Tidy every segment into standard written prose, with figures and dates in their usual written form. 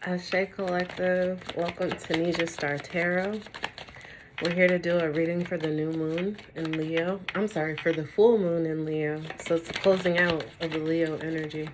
Ashe Collective, welcome to Nesia Star Tarot. We're here to do a reading for the new moon in Leo. I'm sorry, for the full moon in Leo. So it's the closing out of the Leo energy.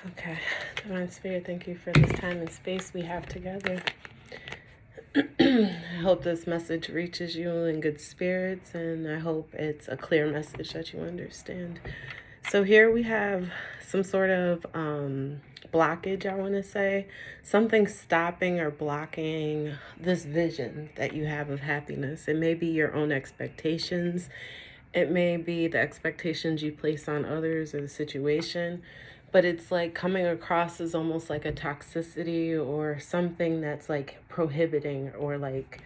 Okay, Divine Spirit, thank you for this time and space we have together. I hope this message reaches you in good spirits, and I hope it's a clear message that you understand. So here we have some sort of blockage, I want to say. Something stopping or blocking this vision that you have of happiness. It may be your own expectations. It may be the expectations you place on others or the situation. But it's like coming across as almost like a toxicity or something that's like prohibiting, or like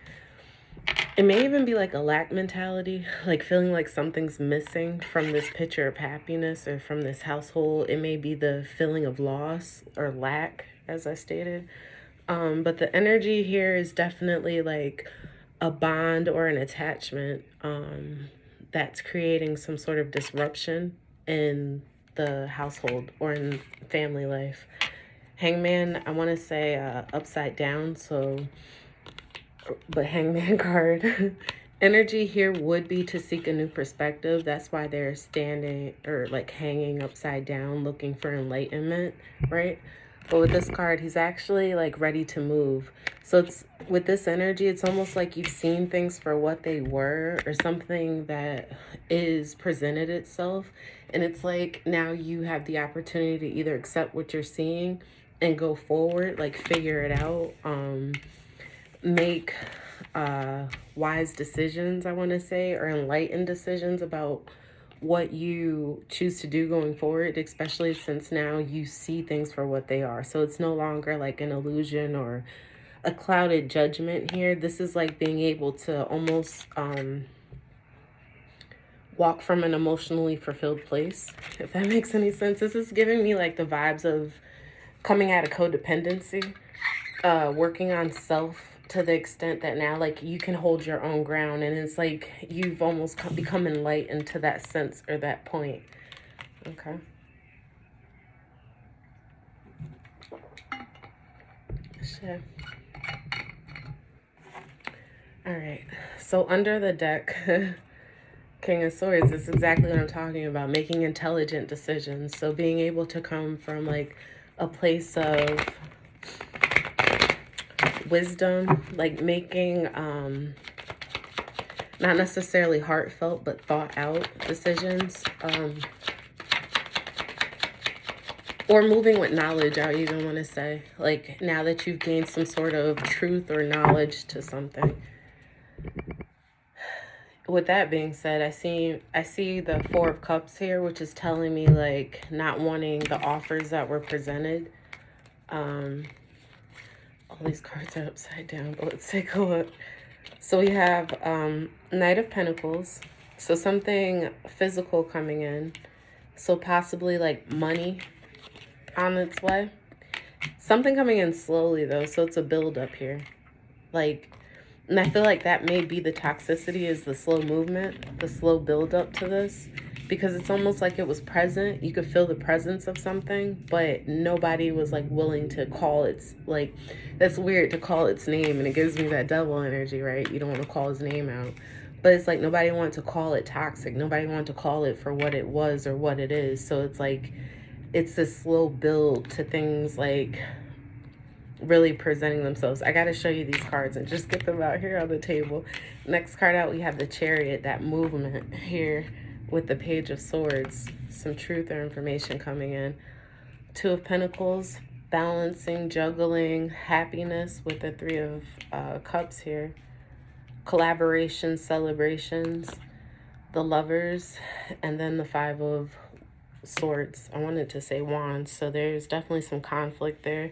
it may even be like a lack mentality, like feeling like something's missing from this picture of happiness or from this household. It may be the feeling of loss or lack, as I stated. But the energy here is definitely like a bond or an attachment that's creating some sort of disruption in the household or in family life. Hangman, I want to say upside down, so, but Hangman card. Energy here would be to seek a new perspective. That's why they're standing or like hanging upside down looking for enlightenment, right? But with this card, he's actually like ready to move. So it's with this energy, it's almost like you've seen things for what they were, or something that is presented itself. And it's like now you have the opportunity to either accept what you're seeing and go forward, like figure it out, make wise decisions, I want to say, or enlightened decisions about what you choose to do going forward, especially since now you see things for what they are. So it's no longer like an illusion or a clouded judgment here. This is like being able to almost walk from an emotionally fulfilled place, if that makes any sense. This is giving me like the vibes of coming out of codependency, working on self to the extent that now like you can hold your own ground, and it's like you've almost become enlightened to that sense or that point. Okay. Shit. All right. So under the deck, King of Swords is exactly what I'm talking about, making intelligent decisions. So being able to come from like a place of wisdom, like making not necessarily heartfelt but thought out decisions, or moving with knowledge, I even want to say, like now that you've gained some sort of truth or knowledge to something. With that being said, I see the Four of Cups here, which is telling me like not wanting the offers that were presented. All these cards are upside down, but let's take a look. So we have Knight of Pentacles, so something physical coming in, so possibly like money on its way. Something coming in slowly though, so it's a build up here, like. And I feel like that may be the toxicity, is the slow movement, the slow build up to this, because it's almost like it was present. You could feel the presence of something, but nobody was like willing to call its, like, that's weird to call its name, and it gives me that devil energy, right? You don't want to call his name out, but it's like nobody wanted to call it toxic. Nobody wanted to call it for what it was or what it is. So it's like, it's this slow build to things like really presenting themselves. I got to show you these cards and just get them out here on the table. Next card out, we have the Chariot, that movement here with the Page of Swords. Some truth or information coming in. Two of Pentacles, balancing, juggling, happiness with the Three of Cups here. Collaboration, celebrations, the Lovers, and then the Five of Swords. I wanted to say Wands, so there's definitely some conflict there.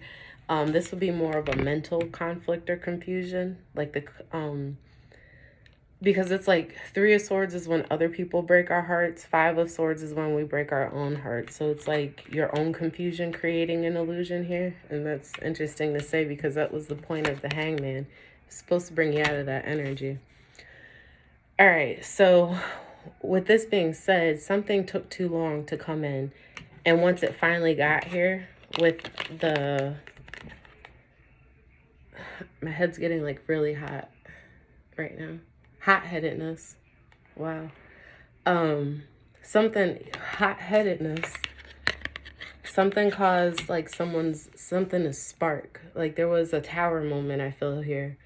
This would be more of a mental conflict or confusion, like the because it's like Three of Swords is when other people break our hearts. Five of Swords is when we break our own hearts. So it's like your own confusion creating an illusion here, and that's interesting to say because that was the point of the Hangman. It's supposed to bring you out of that energy. All right, so with this being said, something took too long to come in, and once it finally got here with the My head's getting like really hot right now. Hot-headedness. Wow. Something, hot-headedness. Something caused like something to spark. Like there was a tower moment I feel here,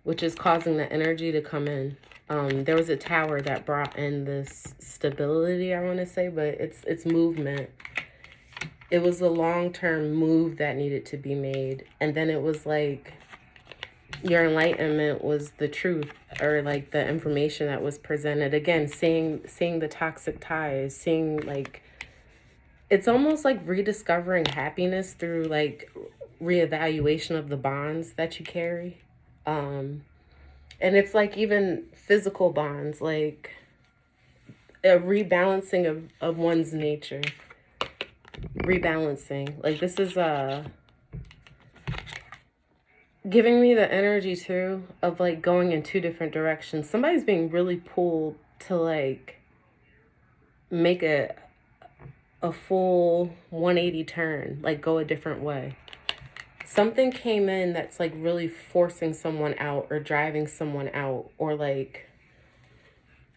which is causing the energy to come in. There was a tower that brought in this stability, I want to say, but it's movement. It was a long-term move that needed to be made. And then it was like your enlightenment was the truth, or like the information that was presented. Again, seeing the toxic ties, seeing like, it's almost like rediscovering happiness through like reevaluation of the bonds that you carry. And it's like even physical bonds, like a rebalancing of one's nature. Rebalancing. Like this is giving me the energy too of like going in two different directions. Somebody's being really pulled to like make a full 180 turn, like go a different way. Something came in that's like really forcing someone out or driving someone out, or like,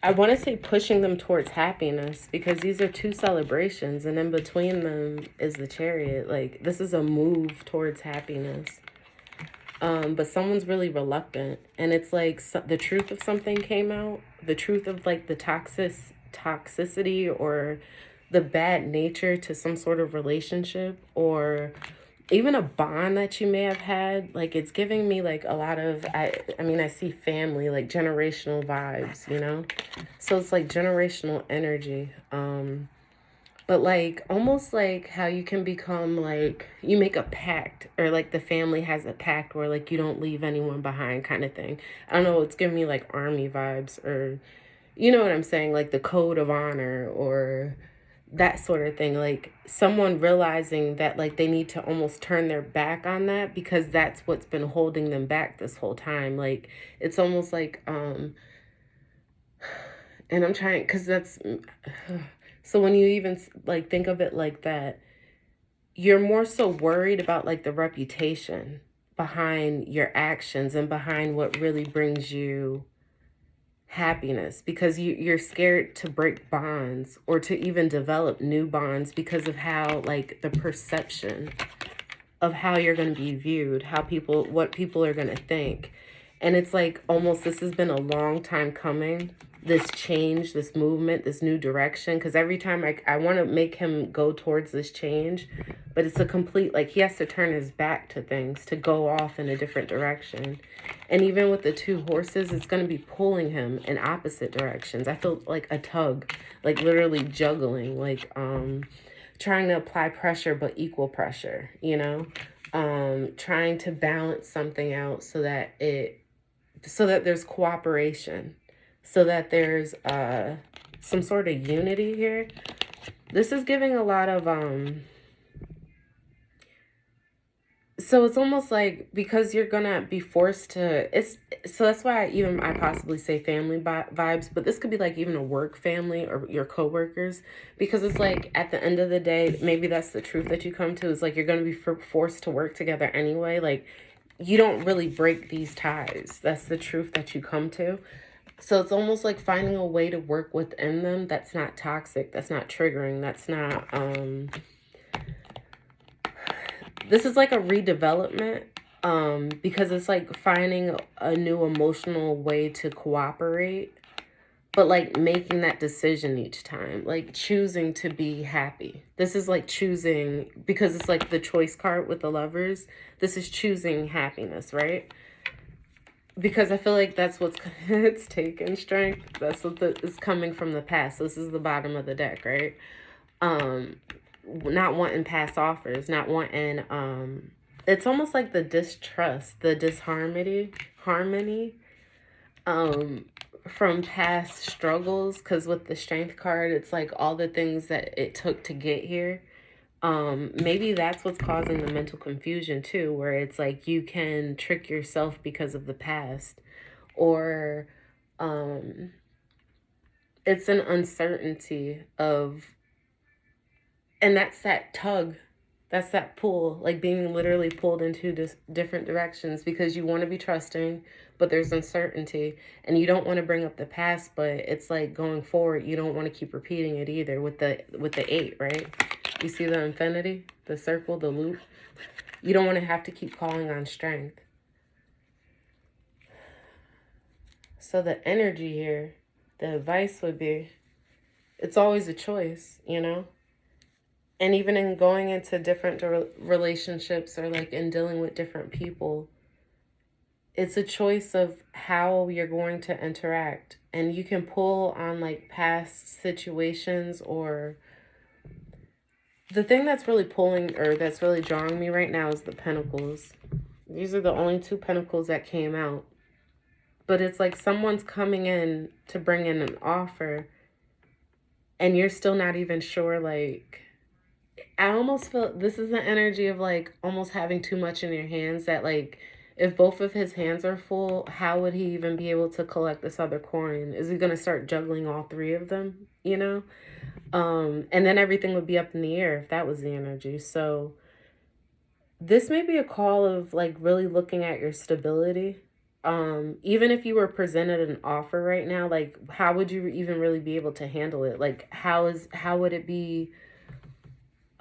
I want to say pushing them towards happiness, because these are two celebrations and in between them is the Chariot. Like this is a move towards happiness. But someone's really reluctant, and it's like the truth of something came out, the truth of like the toxicity or the bad nature to some sort of relationship, or even a bond that you may have had. Like it's giving me like a lot of, I mean, I see family, like generational vibes, you know? So it's like generational energy. But like almost like how you can become like, you make a pact, or like the family has a pact where like you don't leave anyone behind kind of thing. I don't know, it's giving me like army vibes, or you know what I'm saying? Like the code of honor, or that sort of thing. Like someone realizing that like they need to almost turn their back on that, because that's what's been holding them back this whole time. Like it's almost like and I'm trying, because that's so when you even like think of it like that, you're more so worried about like the reputation behind your actions and behind what really brings you happiness, because you're scared to break bonds or to even develop new bonds because of how like the perception of how you're going to be viewed, what people are going to think. And it's like almost this has been a long time coming, this change, this movement, this new direction. Because every time I want to make him go towards this change, but it's a complete, like he has to turn his back to things to go off in a different direction. And even with the two horses, it's going to be pulling him in opposite directions. I feel like a tug, like literally juggling, like trying to apply pressure but equal pressure, you know? Trying to balance something out so that there's cooperation, so that there's some sort of unity here. This is giving a lot of so it's almost like, because you're gonna be forced to, so that's why I possibly say family vibes, but this could be like even a work family or your coworkers, because it's like at the end of the day, maybe that's the truth that you come to, is like you're gonna be forced to work together anyway. Like you don't really break these ties. That's the truth that you come to. So it's almost like finding a way to work within them that's not toxic, that's not triggering, that's not this is like a redevelopment, because it's like finding a new emotional way to cooperate, but like making that decision each time, like choosing to be happy. This is like choosing, because it's like the choice card with the Lovers. This is choosing happiness, right? Because I feel like that's what's it's taken strength. That's what is coming from the past. So this is the bottom of the deck, right? Not wanting past offers, not wanting it's almost like the distrust, the disharmony, from past struggles, because with the Strength card, it's like all the things that it took to get here. Maybe that's what's causing the mental confusion too, where it's like you can trick yourself because of the past, or it's an uncertainty of, and that's that tug. That's that pull, like being literally pulled into different directions because you want to be trusting, but there's uncertainty, and you don't want to bring up the past, but it's like going forward, you don't want to keep repeating it either with the 8, right? You see the infinity, the circle, the loop. You don't want to have to keep calling on strength. So the energy here, the advice would be, it's always a choice, you know? And even in going into different relationships or like in dealing with different people, it's a choice of how you're going to interact. And you can pull on like past situations, or the thing that's really pulling or that's really drawing me right now is the Pentacles. These are the only 2 Pentacles that came out. But it's like someone's coming in to bring in an offer, and you're still not even sure. Like, I almost feel this is the energy of like almost having too much in your hands, that like if both of his hands are full, how would he even be able to collect this other coin? Is he going to start juggling all 3 of them, you know? And then everything would be up in the air if that was the energy. So this may be a call of like really looking at your stability. Even if you were presented an offer right now, like how would you even really be able to handle it? Like how would it be?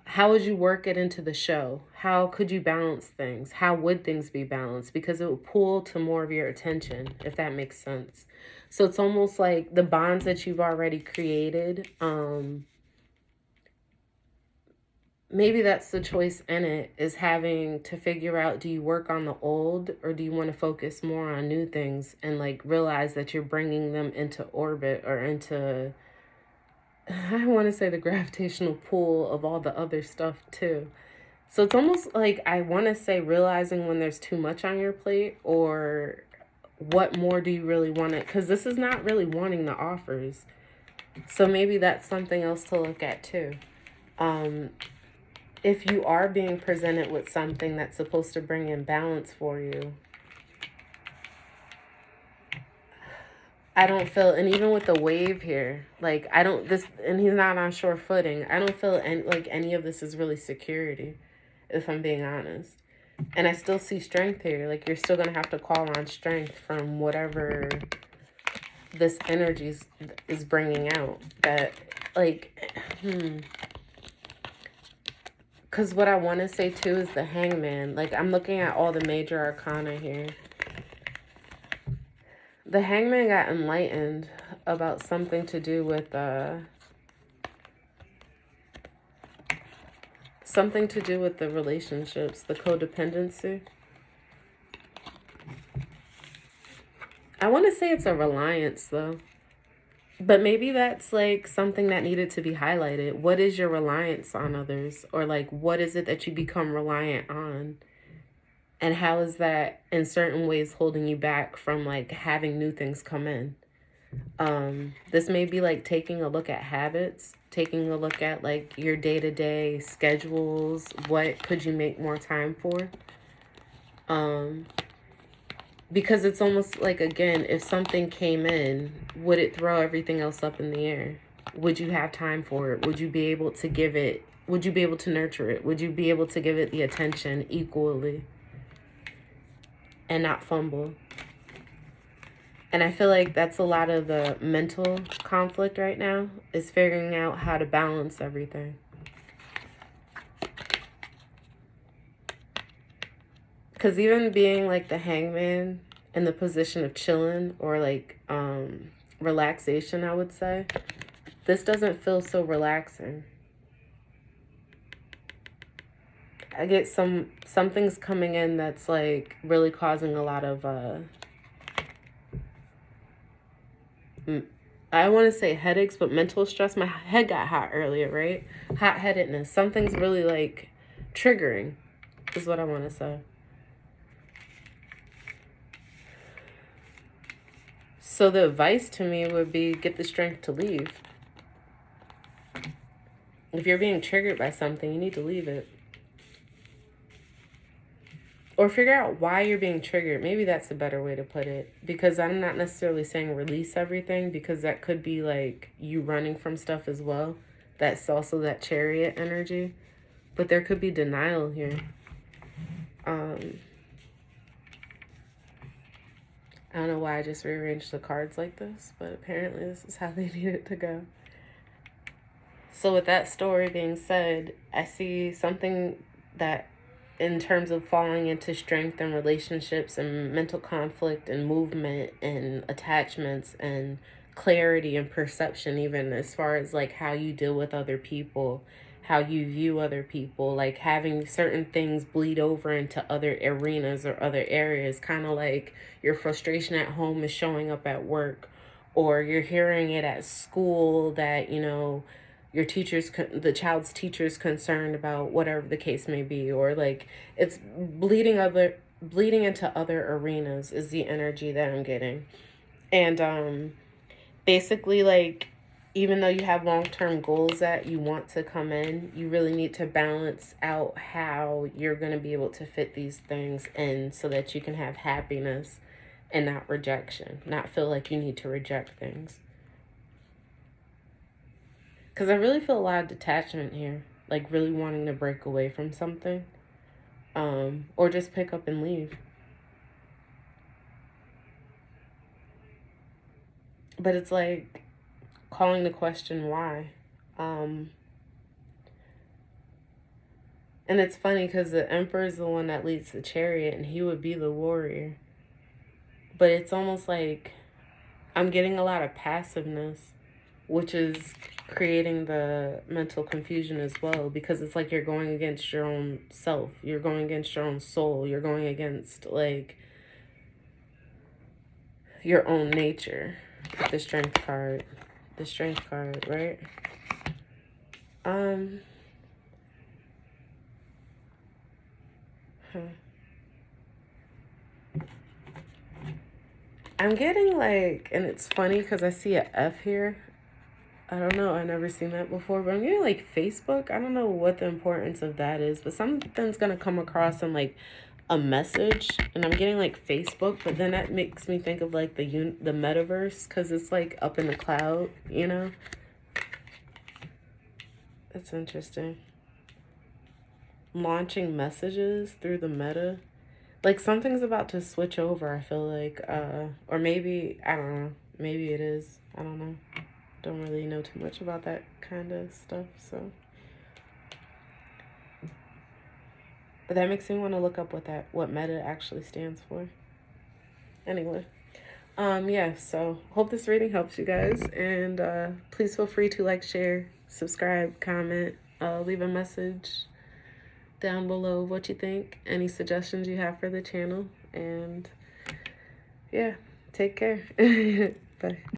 How would you work it into the show? How could you balance things? How would things be balanced? Because it would pull to more of your attention, if that makes sense. So it's almost like the bonds that you've already created. Maybe that's the choice in it, is having to figure out, do you work on the old or do you want to focus more on new things and like realize that you're bringing them into orbit or into, I want to say, the gravitational pull of all the other stuff too. So it's almost like, I want to say, realizing when there's too much on your plate, or what more do you really want it? Because this is not really wanting the offers. So maybe that's something else to look at too. If you are being presented with something that's supposed to bring in balance for you, I don't feel, and even with the wave here, like I don't, this, and he's not on sure footing, I don't feel like any of this is really security, if I'm being honest. And I still see strength here. Like you're still going to have to call on strength from whatever this energy is bringing out. That like, because what I want to say too is the Hangman. Like I'm looking at all the major arcana here. The Hangman got enlightened about something to do with something to do with the relationships, the codependency. I want to say it's a reliance though. But maybe that's like something that needed to be highlighted. What is your reliance on others? Or like what is it that you become reliant on? And how is that in certain ways holding you back from like having new things come in? This may be like taking a look at habits, taking a look at like your day-to-day schedules. What could you make more time for? Because it's almost like, again, if something came in, would it throw everything else up in the air? Would you have time for it? Would you be able to give it? Would you be able to nurture it? Would you be able to give it the attention equally and not fumble? And I feel like that's a lot of the mental conflict right now, is figuring out how to balance everything. Because even being like the Hangman in the position of chilling or like relaxation, I would say, this doesn't feel so relaxing. I get something's coming in that's like really causing a lot of I want to say headaches, but mental stress. My head got hot earlier, right? Hot-headedness. Something's really like triggering is what I want to say. So the advice to me would be, get the strength to leave. If you're being triggered by something, you need to leave it. Or figure out why you're being triggered. Maybe that's a better way to put it. Because I'm not necessarily saying release everything, because that could be like you running from stuff as well. That's also that Chariot energy. But there could be denial here. I don't know why I just rearranged the cards like this, but apparently this is how they need it to go. So with that story being said, I see something that in terms of falling into strength and relationships and mental conflict and movement and attachments and clarity and perception, even as far as like how you deal with other people, how you view other people, like having certain things bleed over into other arenas or other areas, kind of like your frustration at home is showing up at work, or you're hearing it at school that, you know, your teacher's, the child's teacher's concerned about whatever the case may be, or like it's bleeding into other arenas is the energy that I'm getting. And basically, like, even though you have long-term goals that you want to come in, you really need to balance out how you're going to be able to fit these things in so that you can have happiness and not rejection, not feel like you need to reject things. Because I really feel a lot of detachment here, like really wanting to break away from something, or just pick up and leave. But it's like calling the question why. And it's funny because the Emperor is the one that leads the chariot and he would be the warrior. But it's almost like I'm getting a lot of passiveness, which is creating the mental confusion as well, because it's like you're going against your own self, you're going against your own soul, you're going against like your own nature with the strength card, right? I'm getting like, and it's funny because I see a F here. I don't know. I've never seen that before, but I'm getting like Facebook. I don't know what the importance of that is, but something's going to come across in like a message, and I'm getting like Facebook, but then that makes me think of like the metaverse, because it's like up in the cloud, you know? That's interesting. Launching messages through the meta. Like something's about to switch over, I feel like. Or maybe, I don't know. Maybe it is. I don't know. Don't really know too much about that kind of stuff, so. But that makes me want to look up what meta actually stands for. Anyway. Yeah, so hope this reading helps you guys, and please feel free to like, share, subscribe, comment, leave a message down below what you think, any suggestions you have for the channel, and yeah, take care. Bye.